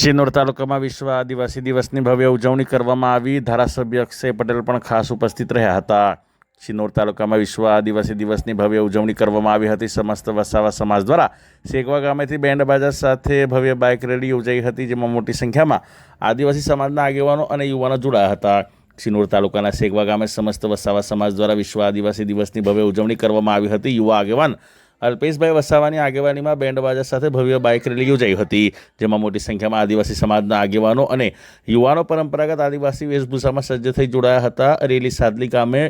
શિનોર તાલુકામાં વિશ્વ આદિવાસી દિવસની ભવ્ય ઉજવણી કરવામાં આવી। ધારાસભ્ય અક્ષય પટેલ પણ ખાસ ઉપસ્થિત રહ્યા હતા। શિનોર તાલુકામાં વિશ્વ આદિવાસી દિવસની ભવ્ય ઉજવણી કરવામાં આવી હતી। સમસ્ત વસાવા સમાજ દ્વારા શેગવા ગામેથી બેન્ડ બાજા સાથે ભવ્ય બાઇક રેલી યોજાઈ હતી, જેમાં મોટી સંખ્યામાં આદિવાસી સમાજના આગેવાનો અને યુવાનો જોડાયા હતા। શિનોર તાલુકાના શેગવા ગામે સમસ્ત વસાવા સમાજ દ્વારા વિશ્વ આદિવાસી દિવસની ભવ્ય ઉજવણી કરવામાં આવી હતી। યુવા આગેવાન અલ્પેશભાઈ વસાવાની આગેવાનીમાં બેન્ડ બાજા સાથે ભવ્ય બાઇક રેલી યોજાઈ હતી, જેમાં મોટી સંખ્યામાં આદિવાસી સમાજના આગેવાનો અને યુવાનો પરંપરાગત આદિવાસી વેશભૂષામાં સજ્જ થઈ જોડાયા હતા। રેલી સાદલી ગામે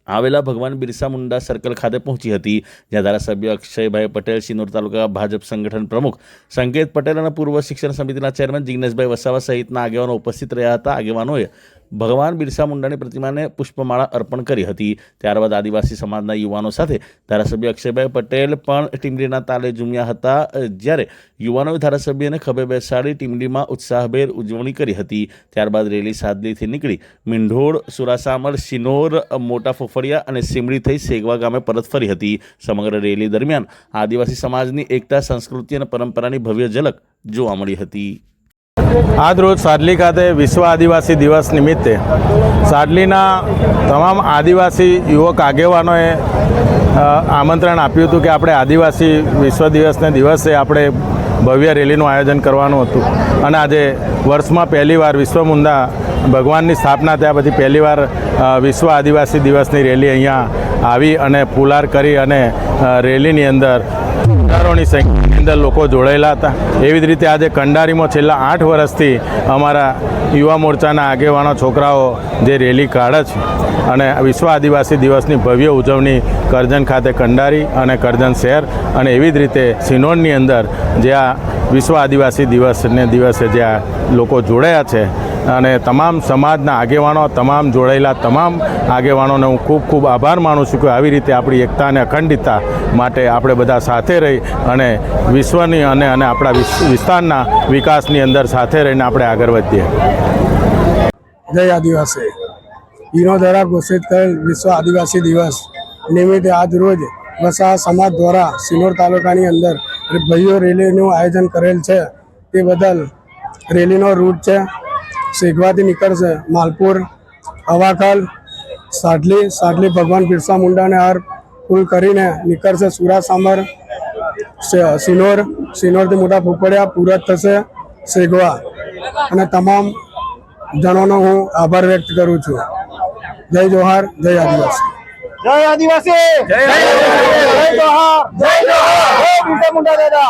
આવેલા ભગવાન બિરસા મુંડા સર્કલ ખાતે પહોંચી હતી, જ્યાં ધારાસભ્ય અક્ષયભાઈ પટેલ, શિનોર તાલુકા ભાજપ સંગઠન પ્રમુખ સંકેત પટેલ અને પૂર્વ શિક્ષણ સમિતિના ચેરમેન જિગ્નેશભાઈ વસાવા સહિતના આગેવાનો ઉપસ્થિત રહ્યા હતા। આગેવાનોએ ભગવાન બિરસા મુંડાની પ્રતિમાને પુષ્પમાળા અર્પણ કરી હતી। ત્યારબાદ આદિવાસી સમાજના યુવાનો સાથે ધારાસભ્ય અક્ષયભાઈ પટેલ પણ ટીમડીના તાલે ઝૂમ્યા હતા, જ્યારે યુવાનોએ ધારાસભ્યને ખભે બેસાડી ટીમડીમાં ઉત્સાહભેર ઉજવણી કરી હતી। ત્યારબાદ રેલી સાદલીથી નીકળી મીંઢોળ, સુરાસામર, શિનોર, મોટા ફોફડિયા અને સીમડી થઈ શેગવા ગામે પરત ફરી હતી। સમગ્ર રેલી દરમિયાન આદિવાસી સમાજની એકતા, સંસ્કૃતિ અને પરંપરાની ભવ્ય ઝલક જોવા મળી હતી। આજ રોજ સાડલી ખાતે વિશ્વ આદિવાસી દિવસ નિમિત્તે સાડલીના તમામ આદિવાસી યુવક આગેવાનોએ આમંત્રણ આપ્યું હતું કે આપણે આદિવાસી વિશ્વ દિવસને દિવસે આપણે ભવ્ય રેલીનું આયોજન કરવાનું હતું, અને આજે વર્ષમાં પહેલીવાર વિશ્વ મુંડા ભગવાનની સ્થાપના થયા પછી પહેલીવાર વિશ્વ આદિવાસી દિવસની રેલી અહીંયા આવી અને પુલાર કરી અને રેલીની અંદર હજારોની સંખ્યાની અંદર લોકો જોડાયેલા હતા। એવી જ રીતે આજે કંડારીમાં છેલ્લા 8 વર્ષથી અમારા યુવા મોરચાના આગેવાનો છોકરાઓ જે રેલી કાઢે છે અને વિશ્વ આદિવાસી દિવસની ભવ્ય ઉજવણી કરજણ ખાતે કંડારી અને કરજણ શહેર અને એવી જ રીતે શિનોરની અંદર જ્યાં વિશ્વ આદિવાસી દિવસે જ્યાં લોકો જોડાયા છે અને તમામ સમાજના આગેવાનો, તમામ જોડાયેલા તમામ આગેવાનોને હું ખૂબ ખૂબ આભાર માનું છું કે આવી રીતે આપણી એકતા અને અખંડિતતા માટે આપણે બધા સાથે રહી અને વિશ્વની અને આપણા વિસ્તારના વિકાસની અંદર સાથે રહીને આપણે આગળ વધીએ। જય આદિવાસી। યુનો દ્વારા ઘોષિત કરેલ વિશ્વ આદિવાસી દિવસ નિમિત્તે આજ રોજ વસાવા સમાજ દ્વારા શિનોર તાલુકાની અંદર ભવ્ય રેલીનું આયોજન કરેલ છે। તે બદલ રેલીનો રૂટ છે શેગવાથી નીકળશે માલપુર, હવાખલ, સાડલી ભગવાન બિરસા મુંડાને હાર ફૂલ કરીને નીકળશે સુરાસામર, શિનોરથી મોટા ફોફડિયા પૂરત થશે શેગવા, અને તમામ જનોનો હું આભાર વ્યક્ત કરું છું। જય જોહાર, જય આદિવાસી। જય આદિવાસી, જય જોહાર, જય જોહાર, જય બિરસા મુંડા દાદા।